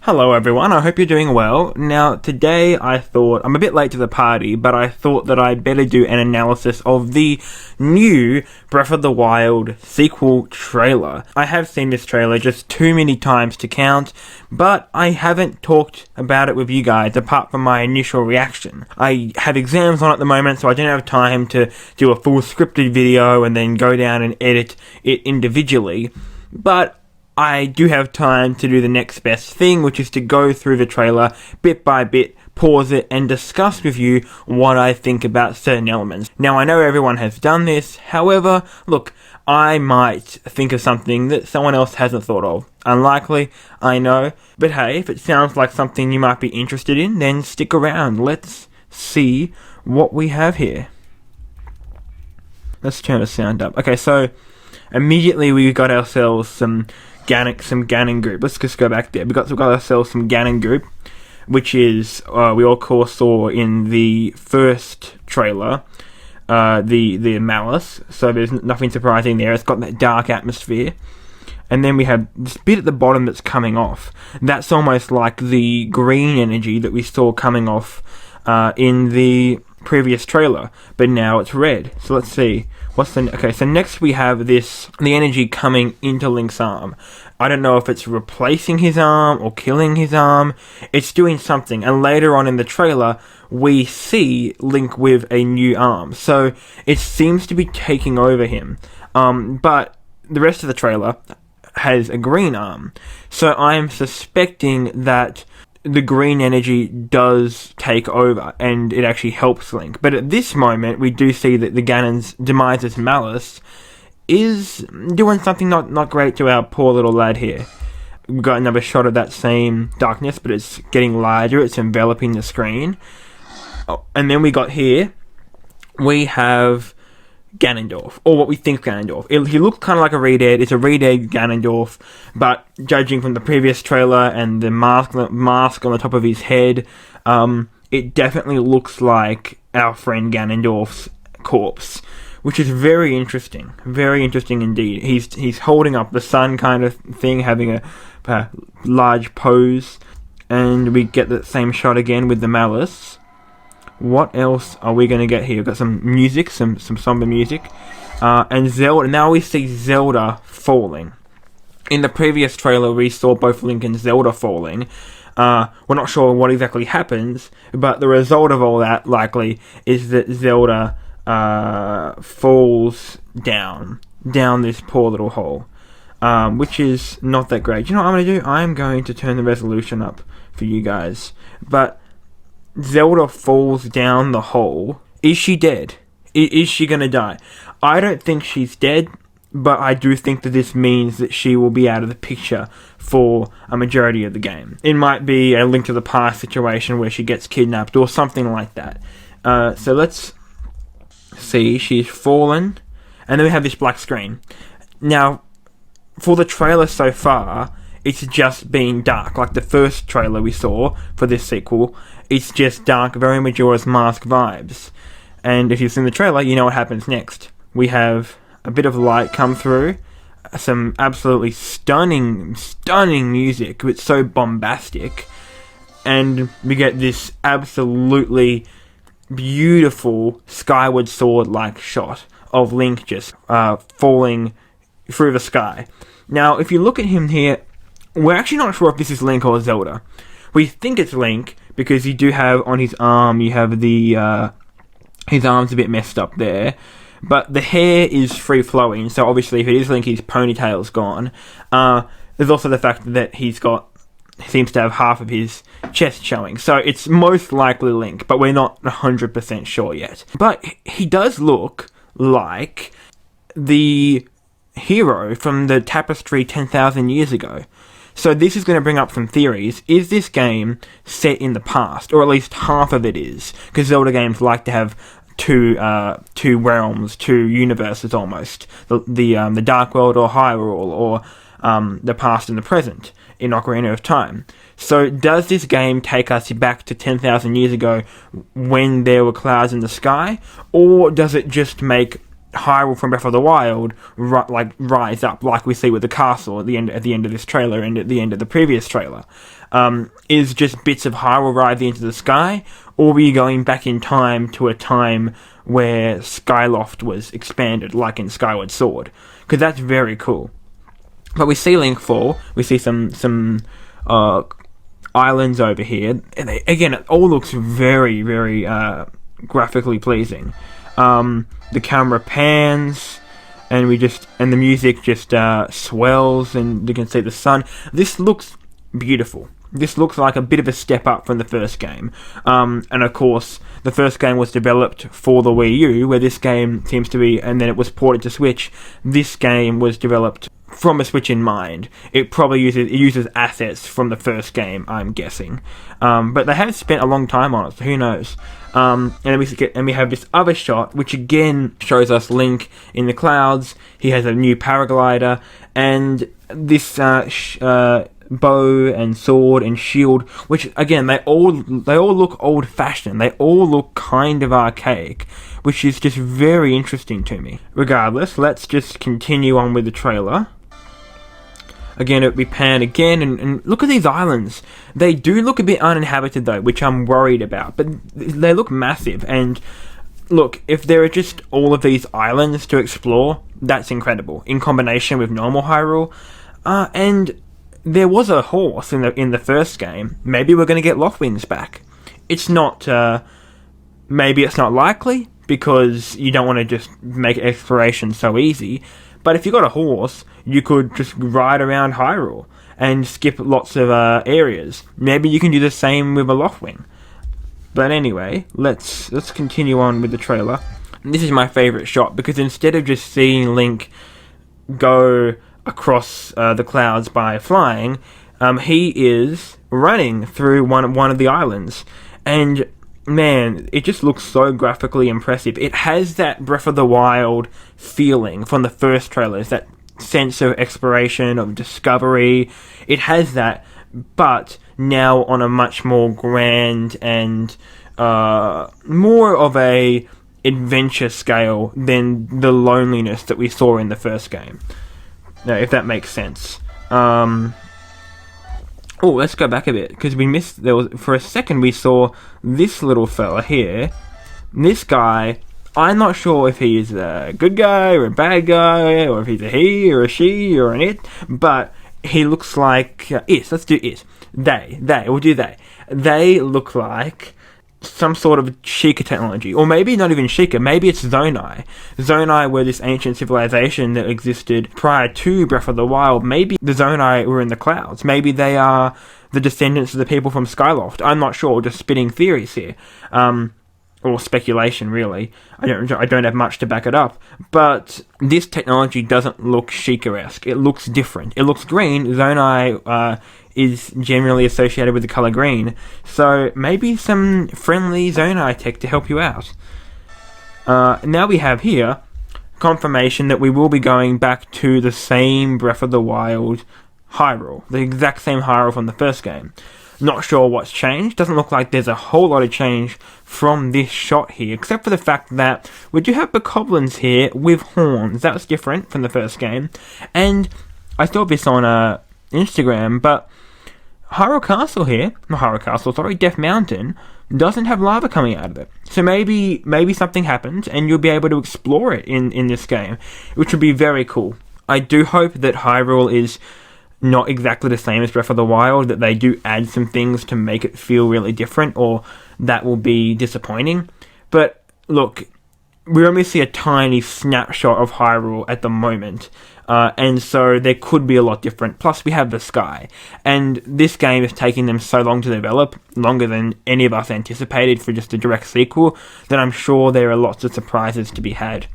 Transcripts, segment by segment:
Hello everyone, I hope you're doing well. Now today I thought, I'm a bit late to the party, but I thought that I'd better do an analysis of the new Breath of the Wild sequel trailer. I have seen this trailer just too many times to count, but I haven't talked about it with you guys apart from my initial reaction. I have exams on at the moment, so I don't have time to do a full scripted video and then go down and edit it individually, but I do have time to do the next best thing, which is to go through the trailer bit by bit, pause it, and discuss with you what I think about certain elements. Now, I know everyone has done this, however, look, I might think of something that someone else hasn't thought of. Unlikely, I know, but hey, if it sounds like something you might be interested in, then stick around. Let's see what we have here. Let's turn the sound up. Okay, so immediately we got ourselves some Ganon group. Let's just go back there. We got ourselves some Ganon group, which is we all course saw in the first trailer, the malice. So there's nothing surprising there. It's got that dark atmosphere, and then we have this bit at the bottom that's coming off. That's almost like the green energy that we saw coming off in the previous trailer, but now it's red. So let's see. Okay, so next we have the energy coming into Link's arm. I don't know if it's replacing his arm or killing his arm. It's doing something, and later on in the trailer, we see Link with a new arm. So it seems to be taking over him. But the rest of the trailer has a green arm. So I'm suspecting that the green energy does take over, and it actually helps Link. But at this moment, we do see that the Ganon's demise as Malice is doing something not great to our poor little lad here. We've got another shot of that same darkness, but it's getting larger, it's enveloping the screen. Oh, and then we have Ganondorf, or what we think Ganondorf. He looks kind of like a Red-Ed. It's a Red-Ed Ganondorf, but judging from the previous trailer and the mask on the top of his head, it definitely looks like our friend Ganondorf's corpse, which is very interesting indeed. He's holding up the sun kind of thing, having a large pose, and we get that same shot again with the malice. What else are we going to get here? We've got some music, some somber music, and Zelda. Now we see Zelda falling. In the previous trailer, we saw both Link and Zelda falling. We're not sure what exactly happens, but the result of all that, likely, is that Zelda falls down this poor little hole, which is not that great. You know what I'm going to do? I'm going to turn the resolution up for you guys, but Zelda falls down the hole. Is she dead? Is she gonna die? I don't think she's dead, but I do think that this means that she will be out of the picture for a majority of the game. It might be a Link to the Past situation where she gets kidnapped or something like that. So let's see. She's fallen, and then we have this black screen. Now, for the trailer so far, it's just been dark. Like the first trailer we saw for this sequel, it's just dark, very Majora's Mask vibes. And if you've seen the trailer, you know what happens next. We have a bit of light come through, some absolutely stunning music. It's so bombastic. And we get this absolutely beautiful Skyward Sword-like shot of Link just falling through the sky. Now, if you look at him here, we're actually not sure if this is Link or Zelda. We think it's Link, because you do have on his arm, you have his arm's a bit messed up there. But the hair is free-flowing, so obviously if it is Link, his ponytail's gone. There's also the fact that he seems to have half of his chest showing. So it's most likely Link, but we're not 100% sure yet. But he does look like the hero from the tapestry 10,000 years ago. So this is going to bring up some theories. Is this game set in the past? Or at least half of it is. Because Zelda games like to have two realms, two universes almost. The Dark World or Hyrule, or the past and the present in Ocarina of Time. So does this game take us back to 10,000 years ago when there were clouds in the sky? Or does it just make Hyrule from Breath of the Wild rise up, like we see with the castle at the end of this trailer and at the end of the previous trailer. Is just bits of Hyrule rising into the sky, or were you going back in time to a time where Skyloft was expanded, like in Skyward Sword? Because that's very cool. But we see Link fall. We see some islands over here. And again, it all looks very, very graphically pleasing. The camera pans, and the music just swells, and you can see the sun. This looks beautiful. This looks like a bit of a step up from the first game. And of course, the first game was developed for the Wii U, where this game seems to be, and then it was ported to Switch. This game was developed from a Switch in mind. It probably uses assets from the first game, I'm guessing. But they have spent a long time on it, so who knows? And we have this other shot, which again shows us Link in the clouds. He has a new paraglider, and this bow and sword and shield, which again they all look old-fashioned. They all look kind of archaic, which is just very interesting to me. Regardless, let's just continue on with the trailer. Again, we pan again, and look at these islands. They do look a bit uninhabited though, which I'm worried about, but they look massive. And look, if there are just all of these islands to explore, that's incredible, in combination with normal Hyrule. And there was a horse in the first game. Maybe we're going to get Lothwings back. It's not, maybe it's not likely, because you don't want to just make exploration so easy. But if you got a horse, you could just ride around Hyrule and skip lots of areas. Maybe you can do the same with a Lothwing. But anyway, let's continue on with the trailer. And this is my favourite shot, because instead of just seeing Link go across the clouds by flying, he is running through one of the islands. And man, it just looks so graphically impressive. It has that Breath of the Wild feeling from the first trailers, that sense of exploration, of discovery. It has that, but now on a much more grand and more of a adventure scale than the loneliness that we saw in the first game. Now, if that makes sense. Oh, let's go back a bit, because for a second we saw this little fella here. This guy, I'm not sure if he's a good guy or a bad guy, or if he's a he or a she or an it, but he looks like it. Let's do it. We'll do they. They look like some sort of Sheikah technology, or maybe not even Sheikah, maybe it's Zonai. Zonai were this ancient civilization that existed prior to Breath of the Wild. Maybe the Zonai were in the clouds. Maybe they are the descendants of the people from Skyloft. I'm not sure, just spitting theories here. Or speculation, really. I don't have much to back it up. But this technology doesn't look Sheikah-esque. It looks different. It looks green. Zonai is generally associated with the colour green. So maybe some friendly Zonai tech to help you out. Now we have here confirmation that we will be going back to the same Breath of the Wild Hyrule. The exact same Hyrule from the first game. Not sure what's changed. Doesn't look like there's a whole lot of change from this shot here, except for the fact that we do have bokoblins here with horns. That was different from the first game. And I saw this on Instagram, but Hyrule Castle here, not Hyrule Castle, sorry, Death Mountain, doesn't have lava coming out of it. So maybe something happens and you'll be able to explore it in this game, which would be very cool. I do hope that Hyrule is not exactly the same as Breath of the Wild, that they do add some things to make it feel really different, or that will be disappointing. But look, we only see a tiny snapshot of Hyrule at the moment, and so there could be a lot different. Plus we have the sky, and this game is taking them so long to develop, longer than any of us anticipated for just a direct sequel, that I'm sure there are lots of surprises to be had.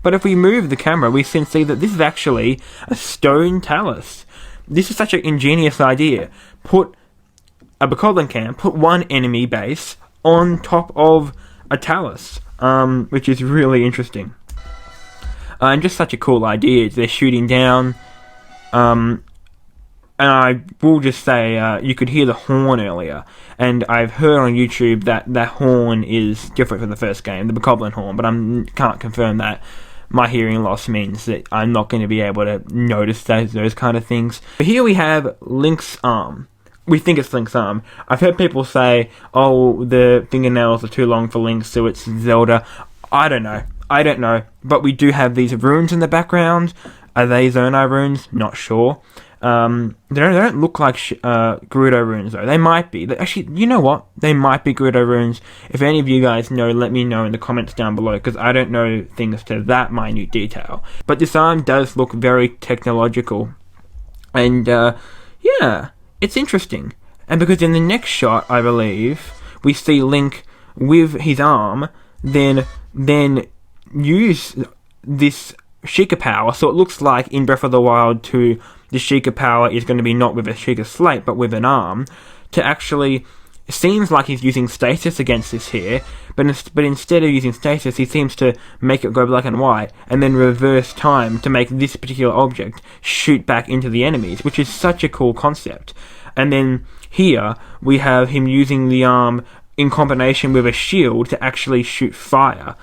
But if we move the camera, we can see that this is actually a stone talus. This is such an ingenious idea. Put a bokoblin camp, put one enemy base on top of a talus, which is really interesting. And just such a cool idea. They're shooting down, and I will just say, you could hear the horn earlier, and I've heard on YouTube that horn is different from the first game, the bokoblin horn, but I can't confirm that. my hearing loss means that I'm not going to be able to notice those kind of things. But here we have Link's arm. We think it's Link's arm. I've heard people say, oh, the fingernails are too long for Link, so it's Zelda. I don't know. But we do have these runes in the background. Are they Zonai runes? Not sure. They don't look like Gerudo runes, though. They might be. Actually, you know what? They might be Gerudo runes. If any of you guys know, let me know in the comments down below, because I don't know things to that minute detail. But this arm does look very technological. And, yeah, it's interesting. And because in the next shot, I believe, we see Link with his arm, then use this Sheikah power, so it looks like in Breath of the Wild 2, the Sheikah power is going to be not with a Sheikah slate, but with an arm, to actually, it seems like he's using stasis against this here, but instead of using stasis, he seems to make it go black and white, and then reverse time to make this particular object shoot back into the enemies, which is such a cool concept. And then here, we have him using the arm in combination with a shield to actually shoot fire.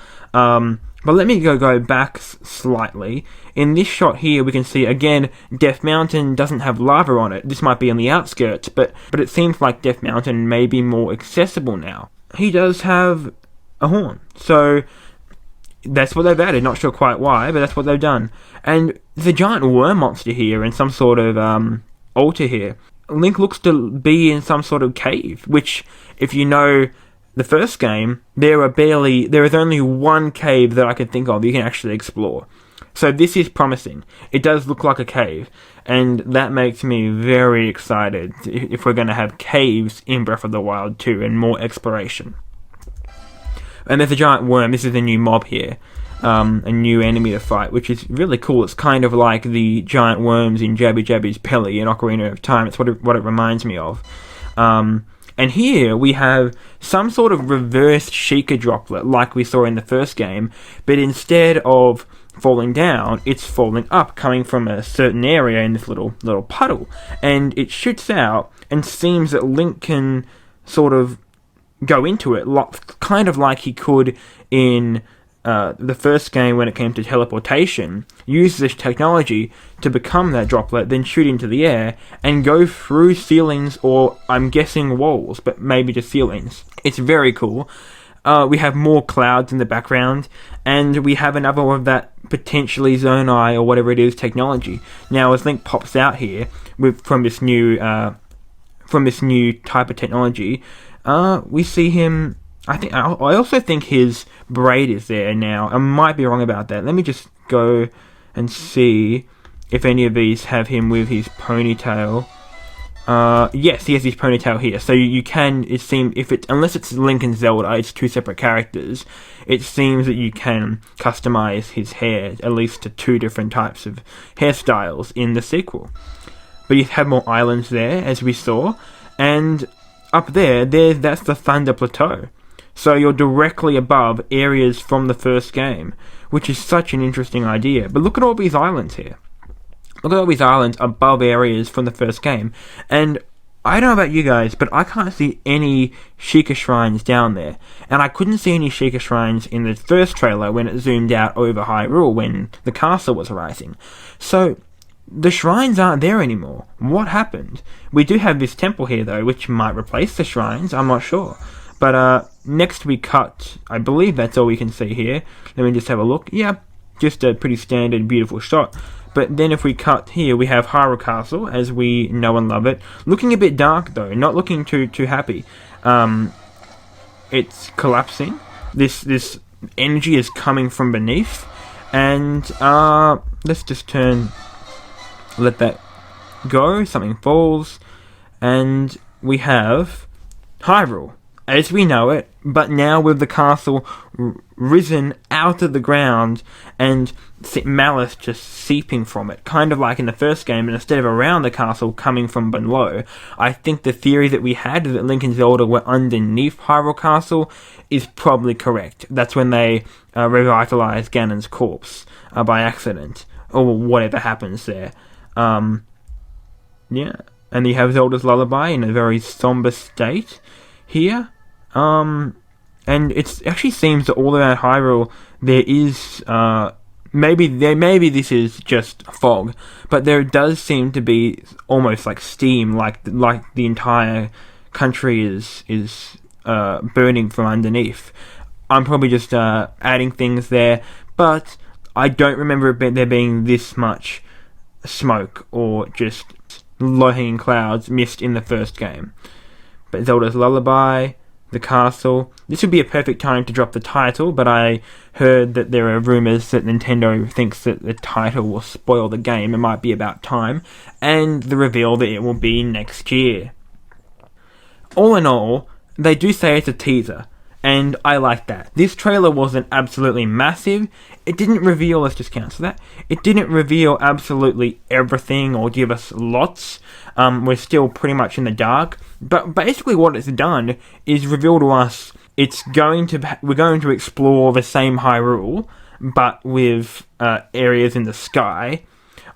But let me go back slightly. In this shot here, we can see, again, Death Mountain doesn't have lava on it. This might be on the outskirts, but it seems like Death Mountain may be more accessible now. He does have a horn, so that's what they've added. Not sure quite why, but that's what they've done. And the giant worm monster here and some sort of altar here. Link looks to be in some sort of cave, which, if you know the first game, there is only one cave that I can think of you can actually explore. So this is promising. It does look like a cave, and that makes me very excited if we're going to have caves in Breath of the Wild 2 and more exploration. And there's a giant worm. This is a new mob here, a new enemy to fight, which is really cool. It's kind of like the giant worms in Jabby Jabby's belly in Ocarina of Time. It's what it reminds me of. And here we have some sort of reverse Sheikah droplet like we saw in the first game, but instead of falling down, it's falling up, coming from a certain area in this little puddle. And it shoots out and seems that Link can sort of go into it, kind of like he could in the first game when it came to teleportation. Use this technology to become that droplet, then shoot into the air and go through ceilings, or I'm guessing walls, but maybe just ceilings. It's very cool. We have more clouds in the background, and we have another of that potentially Zonai or whatever it is technology. Now, as Link pops out here from this new type of technology, we see him. I also think his braid is there now. I might be wrong about that. Let me just go and see if any of these have him with his ponytail. Yes, he has his ponytail here. So you can, it seems, unless it's Link and Zelda, it's two separate characters, it seems that you can customize his hair, at least to two different types of hairstyles in the sequel. But you have more islands there, as we saw, and up that's the Thunder Plateau. So you're directly above areas from the first game, which is such an interesting idea. But look at all these islands here. Look at all these islands above areas from the first game. And I don't know about you guys, but I can't see any Sheikah shrines down there. And I couldn't see any Sheikah shrines in the first trailer when it zoomed out over Hyrule when the castle was rising. So the shrines aren't there anymore. What happened? We do have this temple here, though, which might replace the shrines. I'm not sure. But next we cut, I believe that's all we can see here. Let me just have a look. Yeah, just a pretty standard, beautiful shot. But then if we cut here, we have Hyrule Castle, as we know and love it. Looking a bit dark, though. Not looking too happy. It's collapsing. This energy is coming from beneath. And let's just let that go. Something falls. And we have Hyrule as we know it, but now with the castle risen out of the ground and Malice just seeping from it, kind of like in the first game, and instead of around the castle coming from below. I think the theory that we had, that Link and Zelda were underneath Hyrule Castle, is probably correct. That's when they revitalize Ganon's corpse by accident, or whatever happens there. Yeah, and you have Zelda's Lullaby in a very somber state here. And it actually seems that all around Hyrule there is maybe this is just fog, but there does seem to be almost like steam, like the entire country is burning from underneath. I'm probably just adding things there, but I don't remember there being this much smoke or just low-hanging clouds mist in the first game. But Zelda's Lullaby, the castle. This would be a perfect time to drop the title, but I heard that there are rumours that Nintendo thinks that the title will spoil the game. It might be about time, and the reveal that it will be next year. All in all, they do say it's a teaser, and I like that. This trailer wasn't absolutely massive. It didn't reveal, let's just cancel that. It didn't reveal absolutely everything or give us lots. We're still pretty much in the dark. But basically what it's done is reveal to us we're going to explore the same Hyrule, but with areas in the sky.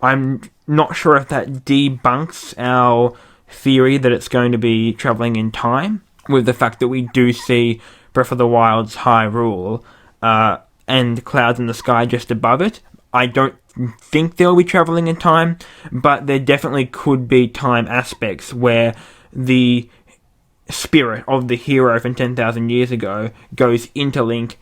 I'm not sure if that debunks our theory that it's going to be travelling in time, with the fact that we do see Breath of the Wild's Hyrule and clouds in the sky just above it. I don't think they'll be travelling in time, but there definitely could be time aspects where the spirit of the hero from 10,000 years ago goes into Link,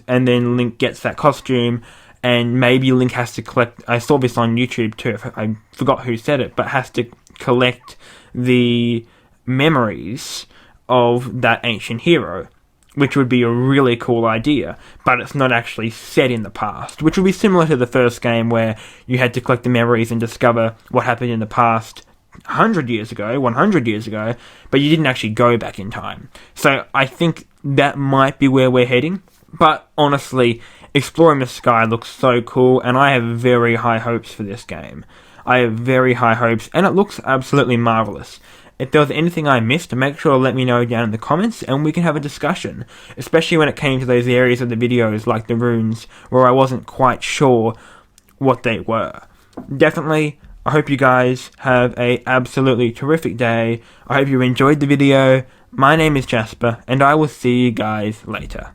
and then Link gets that costume, and maybe Link has to collect... I saw this on YouTube too, I forgot who said it, but has to collect the memories of that ancient hero, which would be a really cool idea, but it's not actually set in the past, which would be similar to the first game where you had to collect the memories and discover what happened in the past 100 years ago, 100 years ago, but you didn't actually go back in time. So I think that might be where we're heading, but honestly, exploring the sky looks so cool, and I have very high hopes for this game. I have very high hopes, and it looks absolutely marvellous. If there was anything I missed, make sure to let me know down in the comments, and we can have a discussion, especially when it came to those areas of the videos like the runes where I wasn't quite sure what they were. Definitely, I hope you guys have a absolutely terrific day. I hope you enjoyed the video. My name is Jasper, and I will see you guys later.